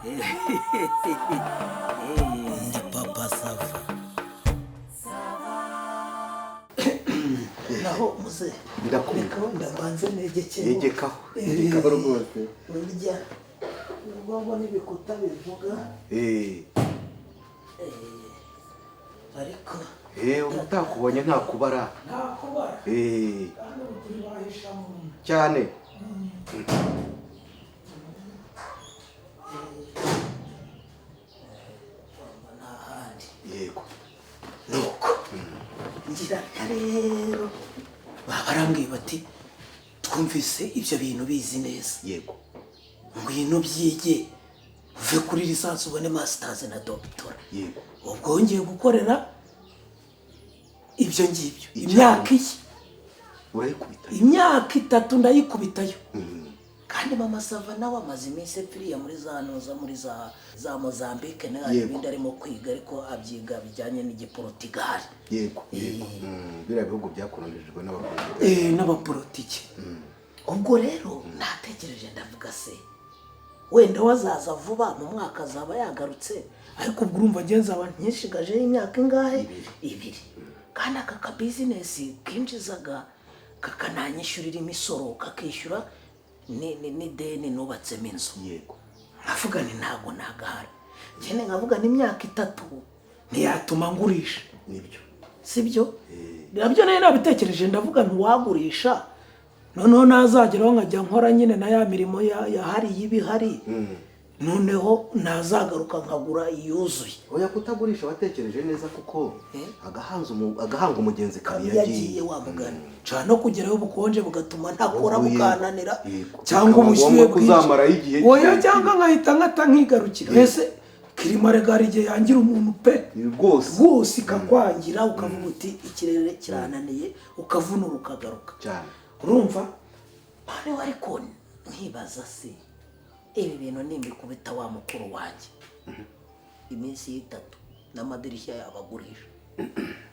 Ndi papa Sava. Naho muze ndakumva ndabanze negekeye. Yegekaho. Yegekaho rwose. Urya ubwo n'ibikuta bivuga. Ariko utakubonye nta kubara. Nta kubara. Kandi ukuri bahisha mu cyane. Yego. Nuko ngira rero barambwiye bati twumvise ibyo bintu bizi neza. Yego. Ngwino byige uve kuri lisansi ubone masters na doctora. Yego. Ubwo ngiye gukorera ibyo ngibyo imyaka iki urayikubita. Imyaka 3 ndayikubitayo. Kandi mama Sava nawe amaze iminsi epfiriya muri za noza muri za Mozambique n'ibindi arimo kwiga ariko abyiga bijyanye n'igiportugal. Yego. Biriya bihugu byakoronijwe n'abapolitiki. N'abapolitiki. Ubwo rero natekereje ndavuga se wenda wazaza vuba mu mwaka azaba yagarutse ariko ubwo urumva genza abantu nyishigaje imyaka ingahe 2 kandi aka business kinjizaga kakananyishurira imisoro kakishyura ni deni nubatsemo inzu. Yego. Navuga ni ntago nagahara cyane nkavuga ni imyaka 3 ntiyatuma ngurisha. Nibyo Sibyo? Nabyo nayo nabitekereje ndavuga ntuwagurisha noneho nazageraho nkajya nkora nyine na ya mirimo yahari y'ibihari. Noneho nazagaruka nkagura yuzuye. Oya kutagurisha watekereje neza kuko agahanga umugenzi kari yagiye wa mugani cyane no kugerayo bukonje bugatuma ntakora bukananira cyangwa ubushyuye kuzamara igihe. Oya cyangwa nkahita nkigarukira ese kirima regari igihe yangira umuntu pe rwose ikakwangira ukavuga uti ikirere kirananiye ukavunura ukagaruka cyane. Urumva none ariko nkibaza se ibi bintu nimbikubita wa mukuru wanjye iminsi 3 n'amadirishya yabagurisha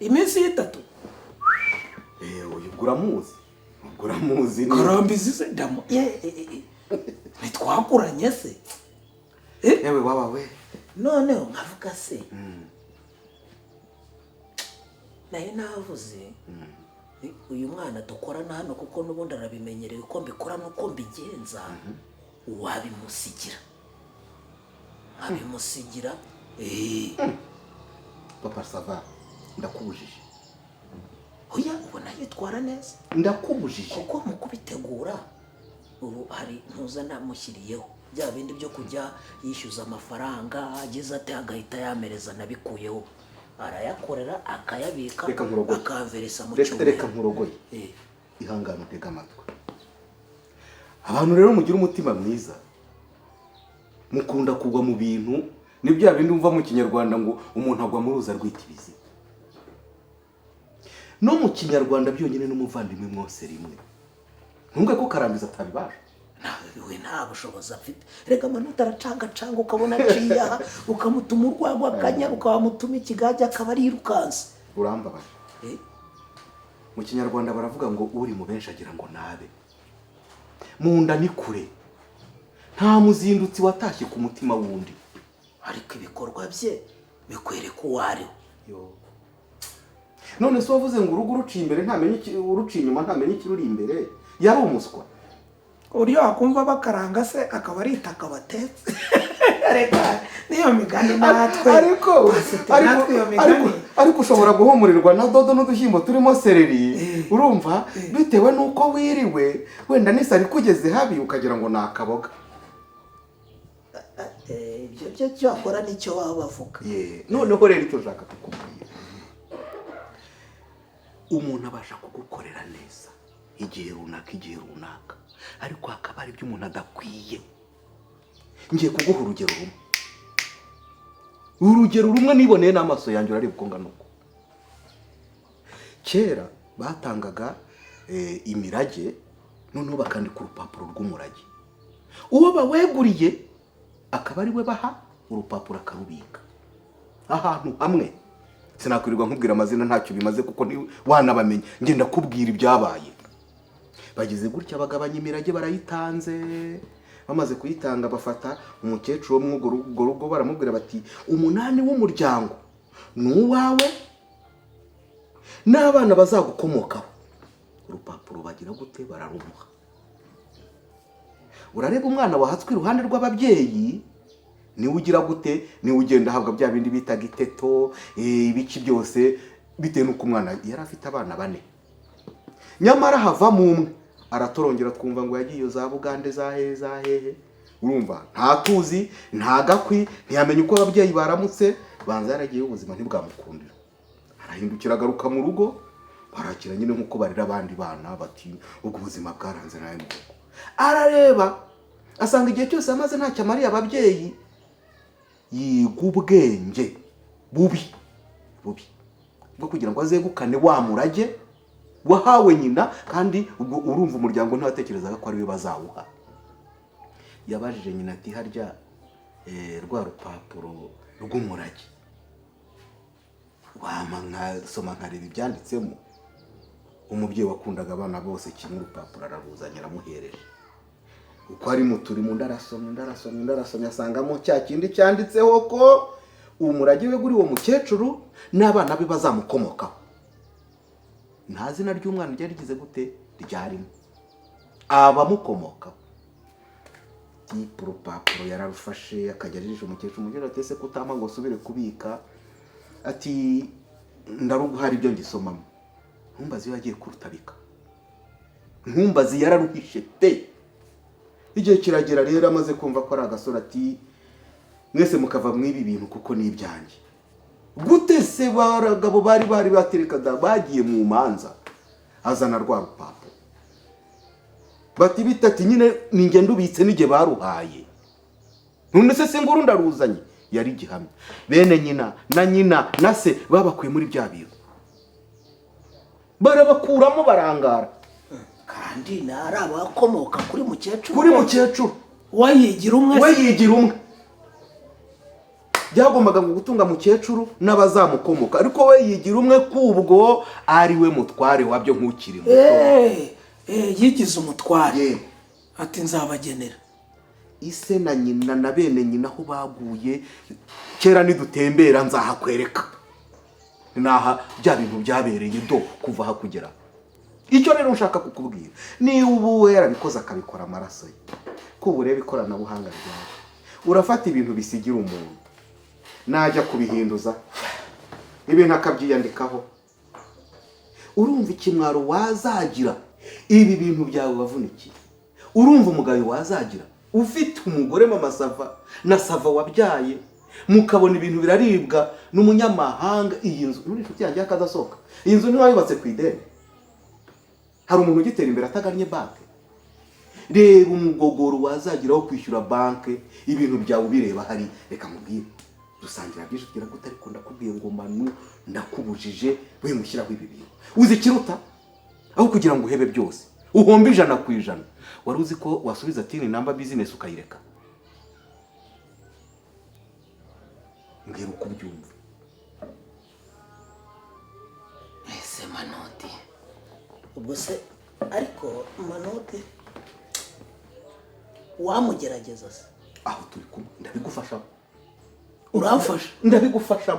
iminsi 3. Uguramuzi karambizi se ndamo nitwakuranye se yewe baba we none nkavuga se nayo navuze uyu mwana dukorana hano kuko n'ubundi arabimenyereye uko mbikora nuko mbigenza wabimusigira abimusigira. Papa Sava ndakubujije. Oya ubona yitwara neza ndakubujije kuko mu kubitegura ubu hari ntuza namushyiriyeho bya bindi byo kujya yishyuza amafaranga ageze ate agahita yamereza nabikuyeho arayakorera akayabika akaveresa mu cyumba. Reka nkurogoye. Ihangano tega amatwi. Abantu rero mugira umutima mwiza mukunda kugwa mu bintu ni bya bindi umva mu kinyarwanda ngo umuntu agwa mu ruza rwitirizi. No mu kinyarwanda byonyine n'umuvandimwe mwose rimwe. Ntunge ko karambiza atabibasha. Nawe nta bushobozi afite. Rega manota aracanga ukabona ciya ukamutuma urwagwa akanya ukamutuma ikigajya akaba ari irukanse. Urambabaje. Mu kinyarwanda baravuga ngo uri mu benshi agira ngo nabe. Munda ni kure. Nta muzindutsi watashye ku mutima wundi. Ariko ibikorwa bye bikwereka uwari. None so wavuze ngo urugo ruci imbere ntamenye uruci inyuma ntamenye ikiruri imbere yari umuswa. Uriyo akumva bakaranga se akaba ari itaka batetse. Reka niyo migani natwe ariko ushobora guhumurirwa na dodo n'udushyimbo turimo sereri. Urumva bitewe nuko wiriwe wenda nisari kugeze habi ukagira ngo nakaboga. Ibyo cyakora nicyo baba bavuga. Noneho rero icyo ushaka kukubwira umuntu abasha kugukorera neza igihe runaka ariko hakaba ari byo umuntu adakwiye. Ngiye kuguha urugero rumwe niboneye n'amaso yanjye urareba uko ngana uko. Kera batangaga imirage noneho bakandika urupapuro rw'umurage. Uwo baweguriye akaba ari we baha urupapuro akarubika ahantu hamwe. Sinakwirirwa nkubwira amazina ntacyo bimaze kuko wanabamenye ngenda kubwira ibyabaye. Bageze gutya bagabanya imirage barayitanze bamaze kuyitanga bafata umukecuru wo mu urwo rugo baramubwira bati 8 w'umuryango ni uwawe n'abana bazagukomokaho. Urupapuro bagira gute bararumuha. Urareba umwana wahatswe iruhande rw'ababyeyi niwe ugira gute, niwe ugenda ahabwa bya bindi bita giteto ibiki byose bitewe n'uko umwana yari afite abana 4. Nyamara havamo umwe aratorongera twumva ngo yagiye za Bugande za hehe. Urumva nta tuzi nta gakwi ntiyamenye uko ababyeyi baramutse banza yaragiye ubuzima ntibwamukundira. Arahindukira agaruka mu rugo barakira nyine nkuko barira abandi bana bati ubwo ubuzima bwaranze nawe mu rugo. Arareba asanga igihe cyose amaze nta cyamariye ababyeyi yiga ubwenge bubi bwo kugira ngo azegukane wa murage wahawe nyina, kandi ubwo urumva umuryango ntatekerezaga ko ari we bazawuha. Yabajije nyina ati harya rwa rupapuro rw'umurage wama nkasoma nkareba ibyanditsemo. Umubyeyi wakundaga abana bose kimwe urupapuro araruzanye aramuhereje. Uko ari muturi mu ndarasomye asangamo cya kindi cyanditseho ko umurage we guri wo mukecuru n'abana be bazamukomokaho. Nta zina ry'umwana ryari rigize gute ryarimo abamukomokaho. Urupapuro yararufashe akajya arijisha umukecuru mugira ati ese kutama ngo subire kubika, ati ndaruguhari ibyo ngisomamo. Ntumbazi yagiye kurutabika, ntumbazi yararuhishe pe. Igihe kiragera rero amaze kumva ko ari agasore ati mwese mukava mwibi bintu kuko ni ibyanjye. Gute se baragabo bari baterekada bagiye mu manza azana rwa rupapuro bati bitati nyine ninge ndubitse nige baruhaye. None se nguru ndaruzanye yari gihamye. Bene nyina na nyina na se babakuye muri bya bintu barabakuramo barangara. Kandi nari abakomoka kuri mukecuru. Kuri mukecuru wayigira umwe. Byagombaga gutunga mukecuru n'abazamukomoka, ariko we yigira umwe kubwo ari we mutware wabyo nkukiri muto. Yigize umutware ati nzabagenera. Ise na nyina na bene nyina aho baguye kera nidutembera nzahakwereka. Naha bya bintu byabereye do kuva hakugera. Icyo rero nshaka kukubwira ni ubu yarabikoze akabikora amaraso ye. Ko urebe ikorana buhanga ryawe urafata ibintu bisigira umuntu najya kubihinduza ibintu akabyiyandikaho. Urumva ikimwaro wazagira ibi bintu byawe wavunikiye. Urumva umugayo wazagira ufite umugore mama Sava na Sava wabyaye mukabona ibintu biraribwa n'umunyamahanga. Iyi nzu uri inshuti yanjye akazasoka. Iyi nzu niwe yubatse ku ideni. Hari umuntu ugitera imbere atagannye banke. Reba umugogoro wazagira wo kwishyura banke ibintu byawe bireba hari. Reka mubwire dusangira byinshi tugira gute, ariko ndakubwiye ngo Manu ndakubujije we mushyiraho ibi bintu. Uzi kiruta aho kugira ngo uhebe byose uhombe 100%. Wari uzi ko wasubiza tini namba business ukayireka? Mbwira uko ubyumva. Ese Manoti ubwo se ariko Manoti wamugerageza se? Aho turi kumwe ndabigufasha. Uramfasha? Ndabigufasha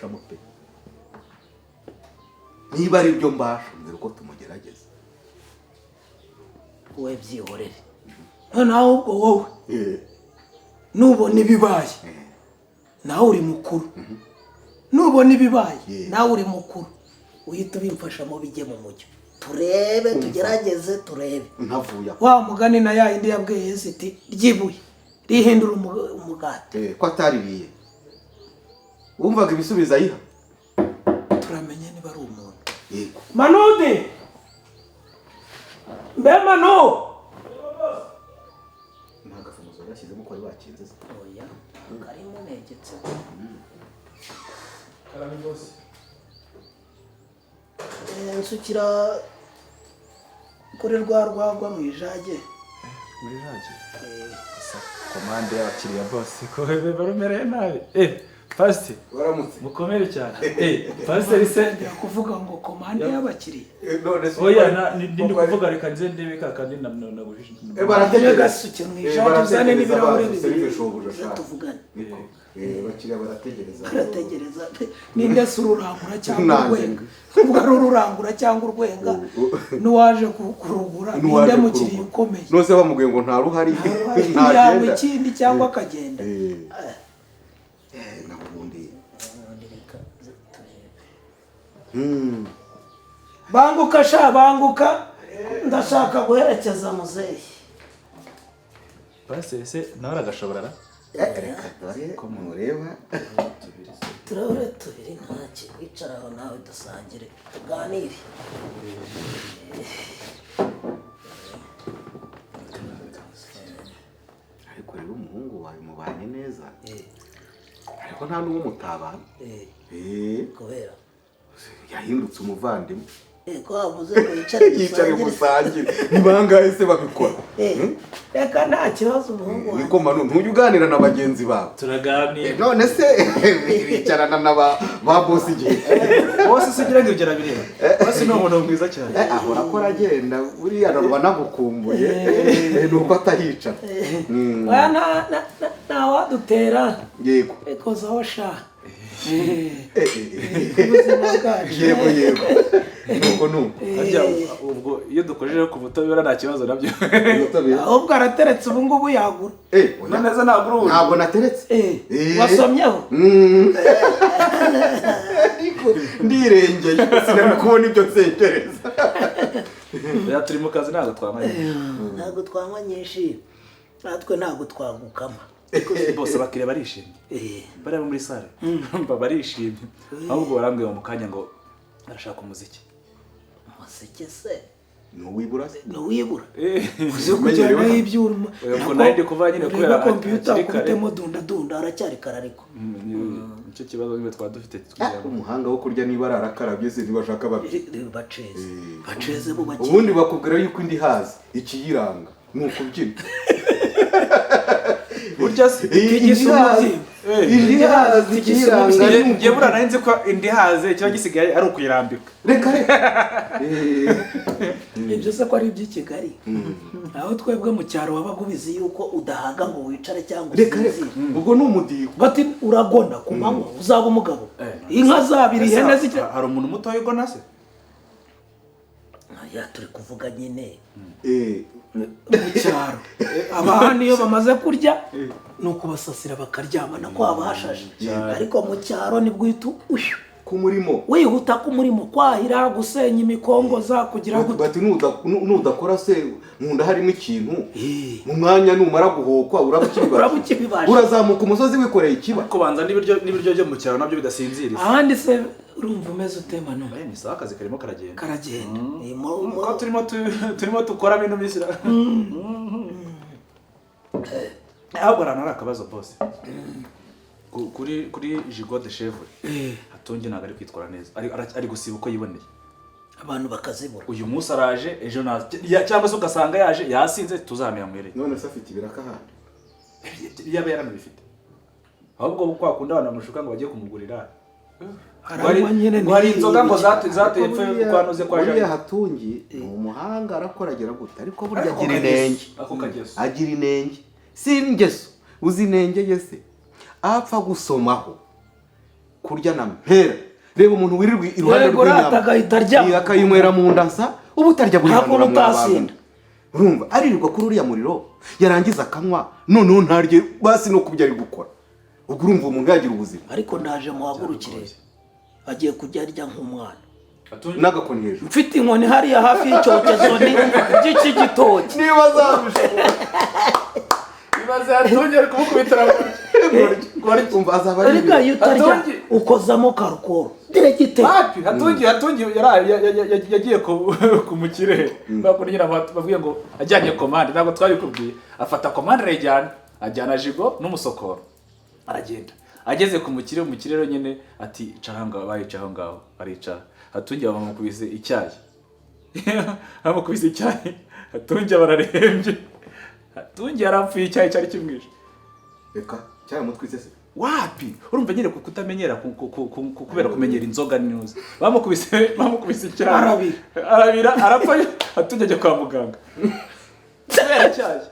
pe. Niba ari byo mbasha mbere uko tumugerageza. We byihorere. Nawe ubwo wowe nubona ibibaye nawe uri mukuru. Nubona ibibaye nawe uri mukuru uhita ubimfashamo bijye mu mujyo turebe tugerageze turebe. Ntavuya wa mugani na ya indi yabwiye Yesu iti ryibuye rihindura umugati. Ko ataririye wumvaga ibisubiza yiha. Turamenye niba ari umuntu. Yego Manudi mbe Manu ntagafunzo yashyizemo ko ari bakinze. Oya karimo negetse. Karami bose nsukira kuri rwagwa mu ijage. muri jage komande y'abakiriya bose ko barumereye nabi Pasiteri waramutse mukomere cyane pasiteri se ngira kuvuga ngo komande y'abakiriya none se oya ndi kuvuga reka nze ndebe kandi nagujije barategereza gasuke mu ijana uzane n'ibirahure bibiri bashaka tuvugane bakiriya barategereza ninde se ururangura cyangwa urwenga kuvuga ari ururangura cyangwa urwenga n'uwaje kurugura ninde mukiriya ukomeye nose bamubwiye ngo nta ruhari yawe ikindi cyangwa akagenda nabundi banguka sha banguka ndashaka guherekeza muzehe pasiteri se nawe aragashobora reka dore ko mureba turahure tubiri ntacyo wicaraho nawe dusangire tuganire ariko rero umuhungu wawe mubanye neza ariko nta n'uwo mutabana kubera yahindutse umuvandimwe ko wavuze ngo yicare gusangire ni bangahe se babikora reka nta kibazo umuhungu wawe niko manu ntujya uganira na bagenzi bawe turaganira none se bicarana na ba bosi igihe bose se ugira ngo ibyo arabireba bose ni umuntu mwiza cyane ahora akora agenda buriya araba nagukumbuye nuko atahicara nta wadutera yego ikozaho sha ubuzima bwacu yego nuko harya ubwo iyo dukojeje ku butabera nta kibazo nabyo ahubwo arateretse ubu ngubu yagura neza ntabwo nateretse wasomyeho ndirengeye sinari kubona ibyo nsekereza turi mu kazi ntabwo twanywa nyinshi natwe ntabwo twagukama bose abakiriya barishimye bari muri sale barishimye ahubwo barambwira mu kanya ngo arashaka umuziki se nuwibura uzi kujyana ibyuma ubwo nayo ndi kuva nyine kubera computer kubitemo dunda aracyari kare ariko nicyo kibazo niba twaba dufite umuhanga wo kurya niba arakarabye se ntibashaka baceze mu bakiriya ubundi bakubwira yuko indi hazi ikiyiranga ni ukubyina burya se indi hazi ikiyiranga ngiye buriya nari nzi ko indi haze kiba gisigaye ari ukuyirambika reka ibyo se ko ari iby'i Kigali aho twebwe mu cyaro wabaga ubizi yuko udahaga ngo wicare cyangwa usinzire ubwo ni umudiho bati uragona ku manywa uzaba umugabo inka zabiri ihene zikira hari umuntu muto wigona se turi kuvuga nyine mu cyaro abahani iyo bamaze kurya ni ukubasasira bakaryamana ko haba hashashe ariko mu cyaro nibwo uhita ku murimo wihuta ku murimo kwahira gusenya imikongoza kugira ngo bati nudakora se nkunda harimo ikintu mu mwanya numara guhokwa urabukibibasha urazamuka umusozi wikoreye ikiba kubanza n'ibiryo byo mu cyaro nabyo bidasinziriza ahandi se urumva umeze utema no ni sawa akazi karimo karagenda ko turimo dukora ibintu bisira ahubwo ari akabazo bose kuri Jigo de Chevre hatonge ntabwo ari kwitwara neza ari gusiba uko yiboneye abantu bakazibura uyu munsi araje ejo cyangwa se ugasanga yaje yasinze tuzahamira mwereye none se afite ibiraka handi yaba yaranabifite ahubwo kwa kunda abantu bamushuka ngo bagiye kumugurira hari inzoga ngo zateye epfo kwanoze kwa Jean hatungi ni umuhanga arakoragera gute ariko burya agira inenge si ingeso uzi inenge yese apfa gusomaho kurya na mpera reba umuntu wirirwa iruhande rw'inyama akayinywera mu nda nsa ubu utarya buri hantu utasinda urumva aririrwa kuri uriya muriro yarangiza akanywa noneho ntarye basi no kubyo ari gukora ubwo urumva umuntu yagira ubuzima ariko ndaje muhagurukire agiye kujya arya nk'umwana n'agakoni hejuru mfite inkoni hariya hafi y'icyokezo n'iki gitoki niba zabishobora ibaze hatongera kumukubitira umva azaba ari ariko iyo utarya ukozamo karukoro diregite hatungi yagiye ku mukire bakora nyina bavuye ngo ajyanye komande ntabwo twabikubwiye afata komande arayijyana ajyana Jigo n'umusokoro aragenda ageze ku mukire rero nyine ati cara ngaho baricaho ngaho aricara hatungi bamukubise icyayi hatungi bararembye hatungi yarapfuye icyayi cyari kimwishe reka cyari mutwise se wapi urumva nyine kutamenyera kubera kumenyera inzoga n'inyuzi bamukubise cyane arabira arapfa atujyaje kwa muganga kubera cyaje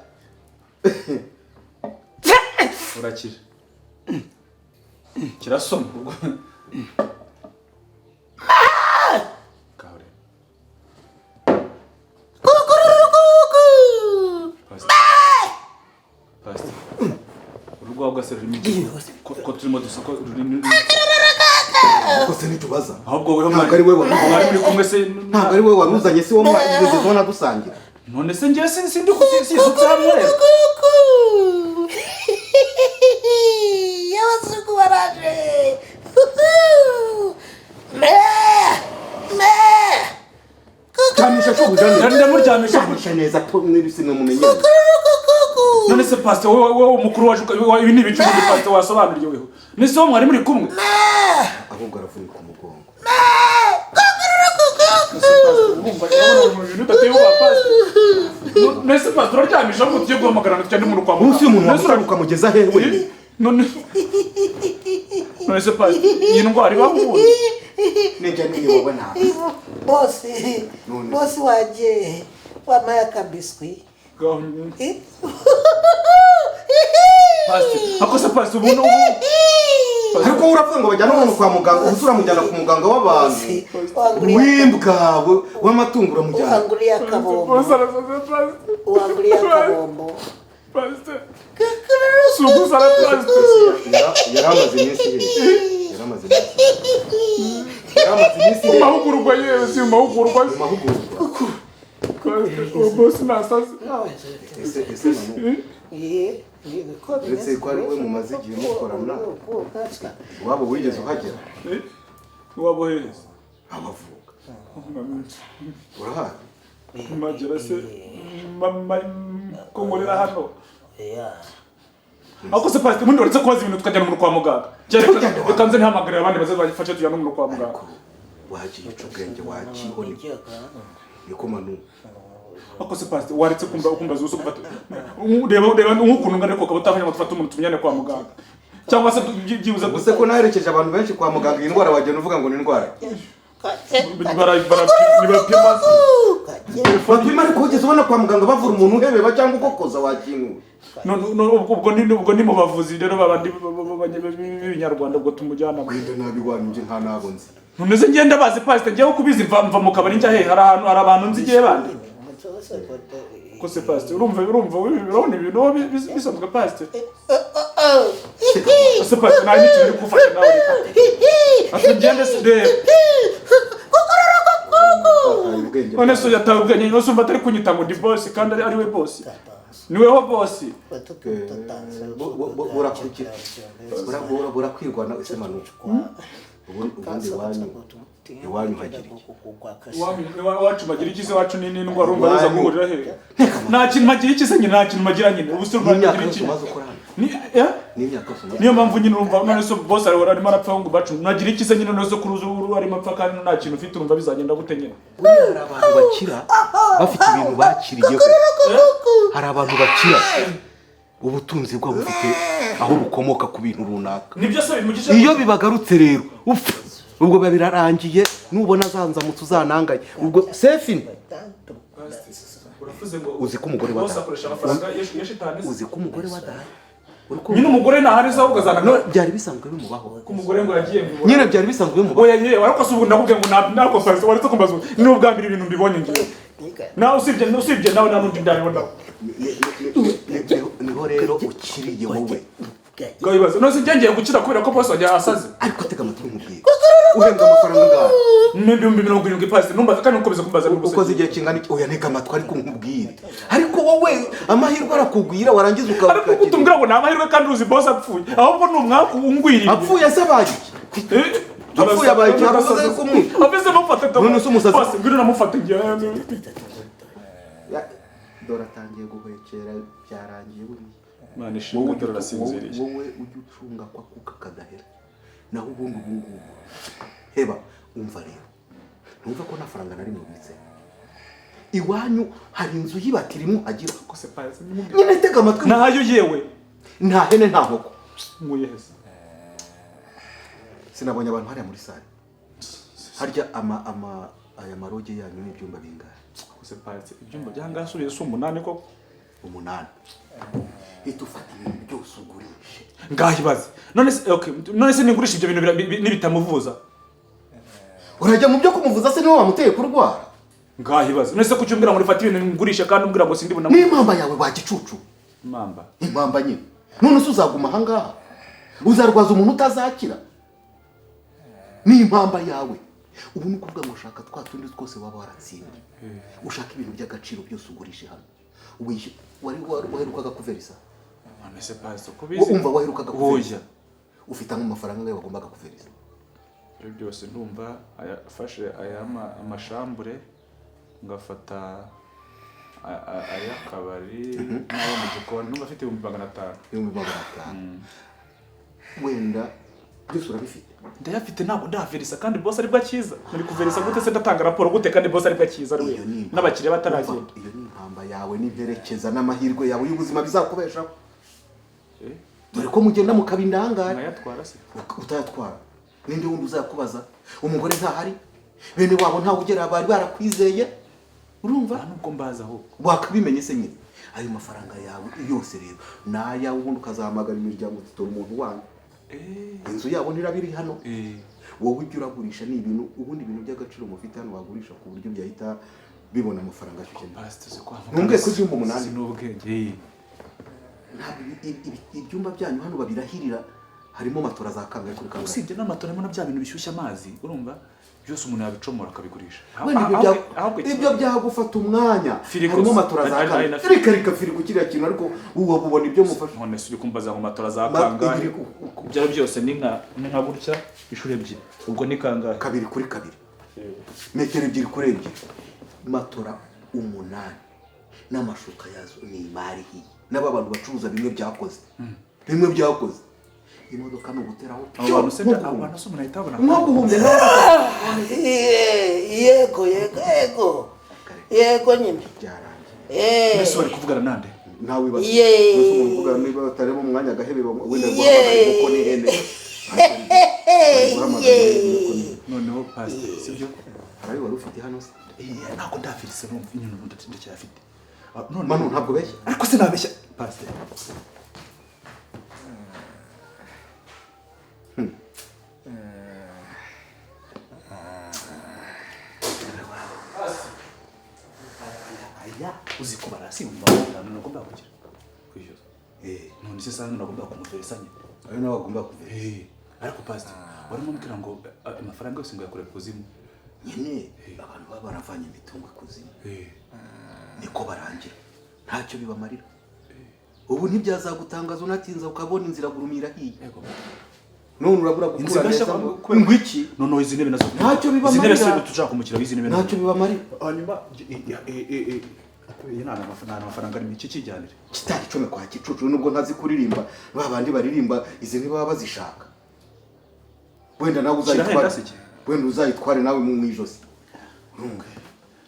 urakira kirasoma kaure Pastor urugwa ugaserura imigi ko turimo dusoko rurimi ko se nitubaza ahubwo wewe ntabwo ari wewe mwari muri kumwe se ntabwo ari wewe waruzanye si wo mwageze zona dusangira none se ngiye sindi kusisutsa hamwe yabasuku baraje cyamisha cyo bujanye ndamuryamisha cyamisha neza ko n'ibisi no mumenyera none se pastor wowe umukuru waje ibi ni ibicu ndi pastor wasobanuriye wewe nise wo mwari muri kumwe ahubwo aravunika umugongo nese pastor uraryamisha ngo tugiye guhamagarana cyane mu rukwa munsi y'umuntu wamusaruka mugeza hewe none se pastor iyi ndwara ibahuye ninjye ni wowe nta bosi waje wamaye akabiswi akose pastor ubu ariko uravuga ngo bajyana umuntu kwa muganga usura mujyana ku muganga w'abantu wimbwa w'amatungo uramujyana wanguriye akabombo pastor sugusara pastor yaramaze iminsi mahugurwa yewe si mahugurwa bosi nasaze ndetse ko ari we mumaze igihe mukorana waba wigeze uhagera wabohereza abavuga urahazi magera se ko nkorera hano ako se pastor mundi uretse kubaza ibintu tukajyana umuntu kwa muganga reka nze ntihamagarire abandi baze bafashe tujyana umuntu kwa muganga wagiye uca ubwenge wakibone niko manu ako se pastor waretse kumbaza uso gufata reba nk'ukuntu ngane ko kabutafanya mutufata umuntu tumyane kwa muganga cyangwa se byibuza gusa ko naherekeje abantu benshi kwa muganga iyi ndwara wagenda uvuga ngo ni indwara bapima ariko ugeze ubona kwa muganga bavura umuntu uhebeba cyangwa ukokoza wakinuwe ubwo ni mu bavuzi rero babandi b'ibinyarwanda ubwo tumujyana kwenda nabi wanyu nta nabo nzi none se ngenda bazi pastor ngiye kubizi mva mu kabari njya he hari abantu nzi giye bandi ko se pastor urumva urabona ibintu bisanzwe pastor se pastor nari nikintu kufasha nawe atugende se de none so yatabuganye no sumva atari kunyita ngo ndi boss kandi ari we boss niweho boss burakwirwana ese manuka ubundi iwanyu hagira iwacu magira iki se wacu ni indwara urumva ruza guhurira he nta kintu magira iki se nyine nta kintu magira nyine ubu se urumva magira iki niyo mpamvu nyine urumva none so boss arimo arapfa ngo bacu magira iki se nyine none so kuruza arimo apfa kandi nta kintu ufite urumva bizagenda gute nyine hari abantu bakira bafite ibintu bakiriyeho hari abantu bakira ubutunzi bwabo bufite aho bukomoka ku bintu runaka nibyo se bimugisha iyo bibagarutse rero ubwo birarangiye nubona zanzamutse uzanangaye ubwo sefini uzi ko umugore uzi ko umugore wadahari nyine umugore ntahari se ahubwo azana byari bisanzwe bimubaho ko umugore ngo yagiye nyine byari bisanzwe bimubaho oya yewe ariko se ubu ndakubwiye ngo ntabwo pastor waretse kumbaza ni ubwa mbere ibintu mbibonye ngiye nawe usibye nawe nta n'undi ndabibona niho rero ukiriye wowe gayibaza nose ngiye gukira kubera ko boss wajya asaze ariko tega amatwi nkubwiye uhembwa amafaranga ngaho n'ibihumbi 70 pastor numbaza kandi ukomeza kumbaza ukoze igihe kingana iki oya ntega amatwi ariko nkubwire ariko wowe amahirwe arakugwira warangiza ukabukira ariko utumbwira ngo namahirwe kandi uzi boss apfuye ahubwo ni umwaka ungwiriye apfuye se baje apfuye abaye cyarasaze kumwe abeze mufata none se umusazi boss ngwino namufata ngiye dora tangiye guhekera byarangiye buri Imana ishimwe dore rasinziriye wowe ujye ucunga kwa kuka kadahera naho ubundi heba umva rero numva ko nafaranga nari mubitse iwanyu hari inzu yibatirimo agira ko se paze nyine tega amatwi nayo yewe nta hene nta nkoko muyeheza sinabonye abantu hariya muri sare harya aya maroge yanyu n'ibyumba bingahe gusa paretse ibyumba byangasubiye si 8 koko 8 hita ufata ibintu byose ugurishe ngahibaze none se nigurisha ibyo bintu nibitamuvuza urajya mu byo kumuvuza se niwe wamuteye kurwara ngahibaze none se kucyumbira muri fata ibintu ngurisha kandi umbwira ngo sindi bunamwe n'impamba yawe bagicucu impamba nyine none se uzaguma ahangaha uzarwaza umuntu utazakira n'impamba yawe ubu ni ukuvuga ngo ushaka twa tundi twose waba waratsinda ushaka ibintu by'agaciro byose ugurishe hano waherukaga kuverisa amese paso kubizi umva waherukaga kuverisa ufite amafaranga ngayo wagombaga kuverisa ibyo byose ndumva afashe amashambure ngafata ayakabari n'ayo mu gikoni numva afite 500 wenda byose urabifite ndayafite ntabwo ndaverisa kandi boss ari bwakiza muri kuverisa gute se ndatanga raporo gute kandi boss ari bwakiza ari n'abakire bataragenda iyo ni impamba yawe n'ibyerekeza n'amahirwe yawe y'ubuzima bizakubeshaho dore ko mugenda mukabindangara nkayatwara se utayatwara ninde wundi uzakubaza umugore ntahari bene wabo ntawe ugera bari barakwizeye urumva nubwo mbaza aho wakabimenye se nyine ayo mafaranga yawe yose rero naya ubundi ukazahamagara imiryango tutora umuntu wanyu inzu yabo ntirabiri hano wowe ibyo uragurisha ni ibintu ubundi ibintu by'agaciro mufite hano wagurisha ku buryo byahita bibona amafaranga ashyushye ntumbwe ko ibyumba 8 n'ubwenge ibyumba byanyu hano babirahirira harimo matora za kangahe kuri kangahe usibye n'amatora harimo na bya bintu bishyushya amazi urumva byose umuntu yabicomora akabigurisha ibyo byagufata umwanya harimo matora za kangahe reka firi ku kiriya kintu ariko uwo bubona ibyo mufasha none se uri kumbaza ngo matora za kangahe byaro byose ni nka gutya ishuri ebyiri ubwo ni kangahe 2 kuri 2 metero 2 kuri 2 matora 8 n'amashuka yazo ni imari hii n'aba bantu bacuruza bimwe byakoze imodoka no guteraho abantu se umuntu ahita abona nko guhumbe yego nyine byarangiye mbese bari kuvugana nande nawe bibaza mbese umuntu uvuga niba batareba umwanya agahebe wenda guhamagara kuko ni hene noneho pastor sibyo ari wari ufite hano se ntabwo ndafirise numva inyuma ndacyafite none ntabwo beshya ariko sinabeshya pastor uzi kubara si umwana nagomba kugira kwishyuza none se sana nagomba kumuverisa nyine ayo nawe agomba kuverisa ariko pastor warimo mbwira ngo amafaranga yose ngo yakore kuzimu nyine abantu baba baravanye imitungo kuzimu niko barangira ntacyo bibamarira ubu ntibyazagutangaza unatinza ukabona inzira gurumira hiye none urabura gukura neza ngo iki none izi ntebe nazo ntacyo bibamarira izi ntebe tushaka kumukira izi ntebe ntacyo bibamarira hanyuma iyi nana amafaranga ari iki kijyanire kitari come kwa kicucu nubwo ntazi kuririmba babandi baririmba izi ntebe baba bazishaka wenda nawe uzayitware nawe mu ijosi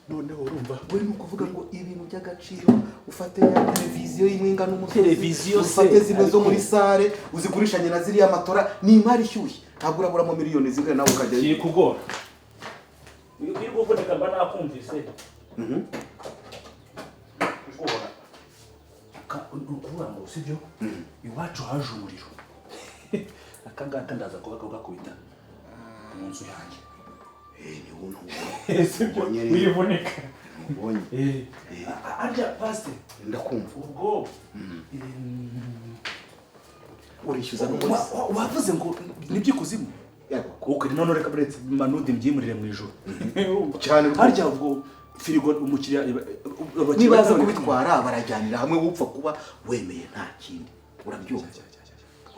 noneho urumva we ni ukuvuga ngo ibintu by'agaciro ufate ya televiziyo y'imwinga n'umusozi televiziyo ufate zimwe zo muri sare uzigurishanye na ziriya matora ni imari ishyushye ntabwo urabura mu miliyoni zingana nawe ukajya kiri kugora uri kuvunika mba nakumvise ukuvuga ngo sibyo iwacu haje umuriro akangaka ndaza kubakubita mu nzu yanjye uyivunika arya pastor ndakumva ubwo urishyuza wavuze ngo nibyikuzimu uko none reka buretse manudi mbyimurire mu ijoro cyane harya ubwo firigo umukiriya nibaza kubitwara barajyanira hamwe wupfa kuba wemeye nta kindi urabyumva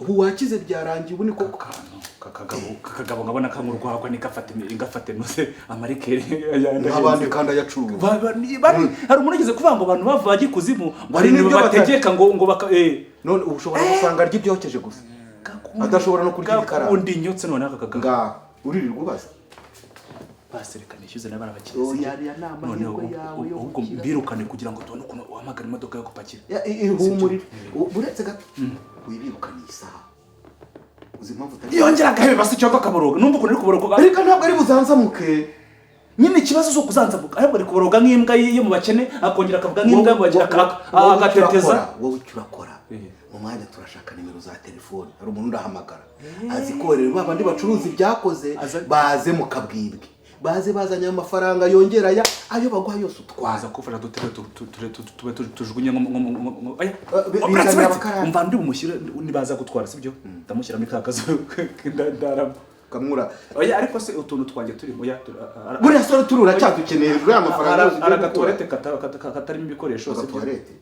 ubu wakize byarangiye ubu niko kakagabo ngabona kamurwagwa ingafate nose amarikeri n'abandi kandi ayacuruza hari umuntu ugeze kuvuga ngo abantu bava bagikuzimu ngo ari nibo bategeka ngo none ubu ushobora gusanga arya ibyokeje gusa adashobora no kurya ikara undi nyotse none aka kagabo nga uririrwa ubaza baserekana ishyuze n'abana bakiriye none ubwo mbirukane kugira ngo tubone ukuntu uhamagara imodoka yo gupakira ihumurire uretse gato wibirukana isaha uzi impamvu utari yongera agahebe basi cyangwa akaboroga numva ukuntu ari kuboroga ariko ntabwo ari buzanzamuke nyine ikibazo cyo kuzanzamuka ahubwo ari kuboroga nk'imbwa yo mu bakene akongera akavuga nk'imbwa yo mu bakene agateteza wowe urakora mu mwanya turashaka nimero za telefone hari umuntu urahamagara azi ko rero babandi bacuruza ibyakoze baze mu kabwibwe baze bazanye amafaranga yongera ayo bagwa yose utwaza kufasha tube tujugunye umva ndi bumushyire nibaza gutwara sibyo ndamushyira muri kakazo ndaramo kamura oya ariko se utuntu twanjye turimo ya buriya sore turura cyadukeneye uriya amafaranga aragatorete katarimo ibikoresho toilette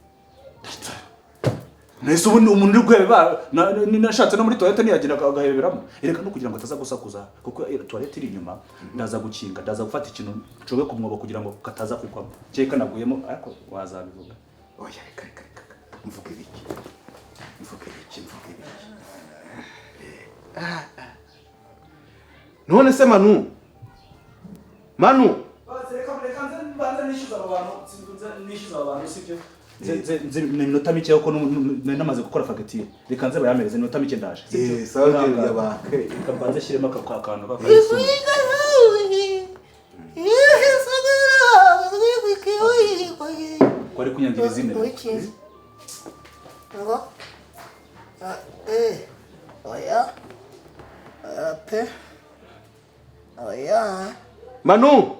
nese ubundi umuntu uri guheba nashatse no muri toilette niyagenda agaheberamo ereka no kugira ngo ataza gusakuza kuko toilette iri inyuma ndaza gukinga ndaza gufata ikintu cobe ku mwobo kugira ngo kataza kukwamo cyeka naguyemo ariko wazabivuga oya reka mvuge ibiki none se Manu reka nze nishyuza abantu sibyo nze minota mike yuko namaze gukora fagitire reka nze bayamereze minota mike ndaje reka mbanze shyiremo akantu kwari kunyangira izina oya Manu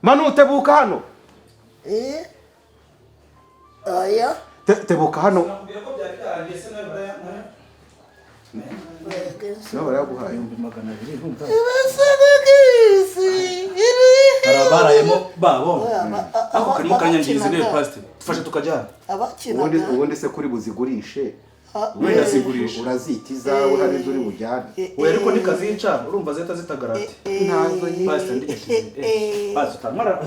Manu tebuka hano oya tebuka hano no baraguhaye 200 urumva arabarayemo babo ako karimo kanyangiriza ne pastor tufashe tukajyana ubundi se kuri buzigurishe wenda zigurisha urazitiza uhari zuri bujyane we ariko nikazinca urumva zeta zitagarate ntazo yi pastor ndishyize pastor tamara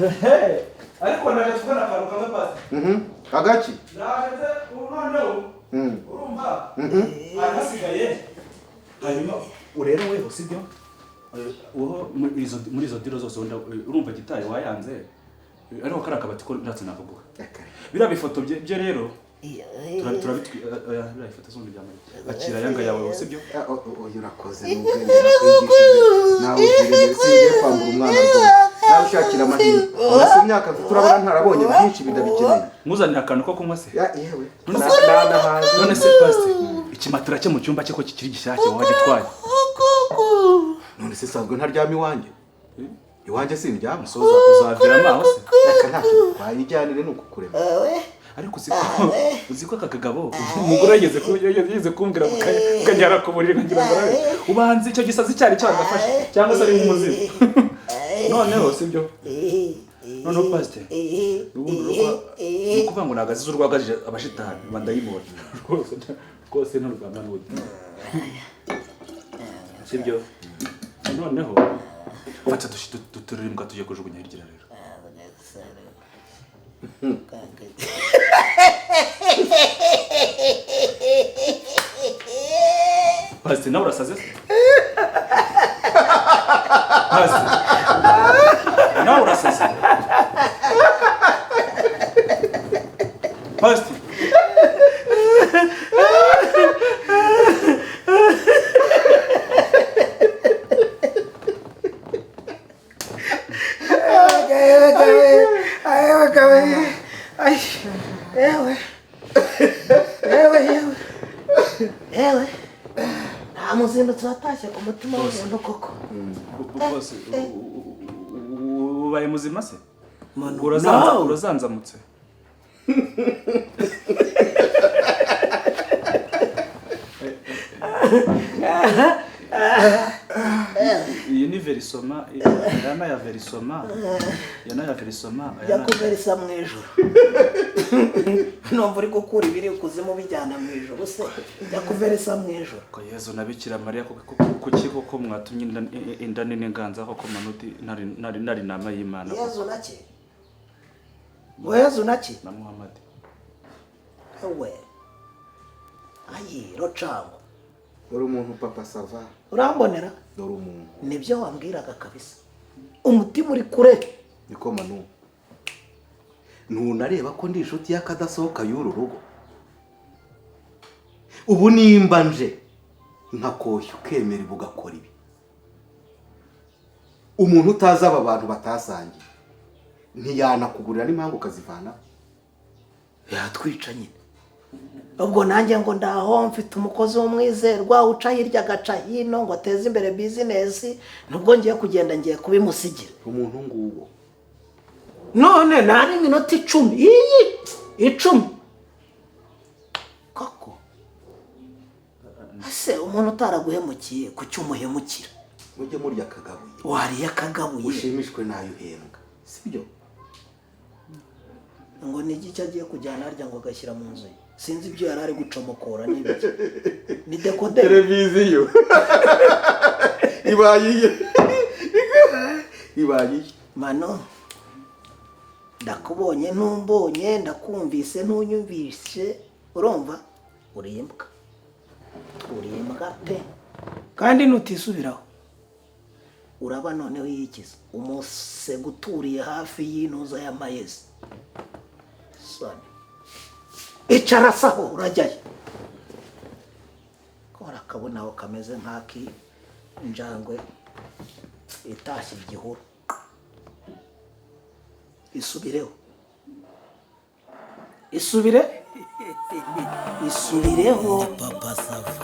ariko ndaje tukana karuka we pastor agaki ndaje unoneho urumva hasigaye hanyuma urero weho sibyo uho muri izo diro zose urumva gitari wayanze ariko kari akabati ko ndatse nakaguha bira bifoto bye rero turabitwira ifoto z'undi byamari akira yanga yawe sibyo urakoze n'ubwenge nakwigishije nawe ugire singiye kwambura umwana rwose nawe ushakira amahirwe ese imyaka turabona ntarabonye byinshi bidabikeneye muzanira akantu ko kunywa se yewe none se pastor ikimatira cyo mu cyumba cye ko kikiri gishyashye wagitwaye none se sanzwe ntaryama iwanjye sindyama soza uzavira amaho se reka ntacyo twayijyanire nuko kurema ariko uziko aka kagabo umugore yageze kumbwira kanyara ku buriri nkagira ngo ubanze icyo gisazi cyari cyagafashe cyangwa se ari umuzimu noneho sibyo noneho pastor ubundi ukuvuga ngo nagazize urwagaje abashitani bandayibona rwose n'urugamba n'ubundi sibyo noneho fata turirimbwa tujye kujugunya hirya rero Pastor nawe urasaze se? Pastor nawe urasaze? Pastor muzindutse watashye ku mutima w'umuntu koko bose ubaye muzima se urazanzamutse iyi ni verisoma yana ya verisoma ya kuverisa mu ijuru numva uri gukura ibiri kuzimu bijyana mu ijuru se ya kuverisa mu ijuru ko Yezu na Bikira Mariya kuki koko mwatumye inda nini nganza koko manuti nari nama y'Imana Yezu naki Yezu naki na Muhammad we ayi rocango dore umuntu papa sava urambonera dore umuntu nibyo wambwiraga kabisa umutima uri kure niko Manu ntunareba ko ndi inshuti y'akadasohoka y'uru rugo ubu nimba nje nkakoshya ukemera ugakora ibi, umuntu utazi aba bantu batasangiye ntiyanakugurira n'impamvu ukazivana yatwica nyine. Ubwo nanjye ngo ndaho mfite umukozi w'umwizerwa uca hirya agaca hino ngo ateze imbere bizinesi, nubwo ngiye kugenda ngiye kubimusigira. umuntu nguwo None nari iminota 10 10 koko ase umuntu utaraguhemukiye kuki umuhemukira? mujye murya akagabuye, Wariye akagabuye ushimishwe nayo uhembwa, sibyo? ngo ni iki agiye kujyana harya ngo agashyira mu nzu ye? Sinzi ibyo yari ari gucomokora n'ibiki. Ni dekoderi. televiziyo ibaye Mano ndakubonye ntumbonye, ndakumvise ntunyumvise, urumva urimbwa pe, kandi nutisubiraho uraba noneho yikiza umusego uturiye hafi y'intuza y'amayezi. Soni icara saho urajyayo, kora kabonaho kameze nk'aki injangwe itashye igihuru. Isubireho isubireho Papa Sava.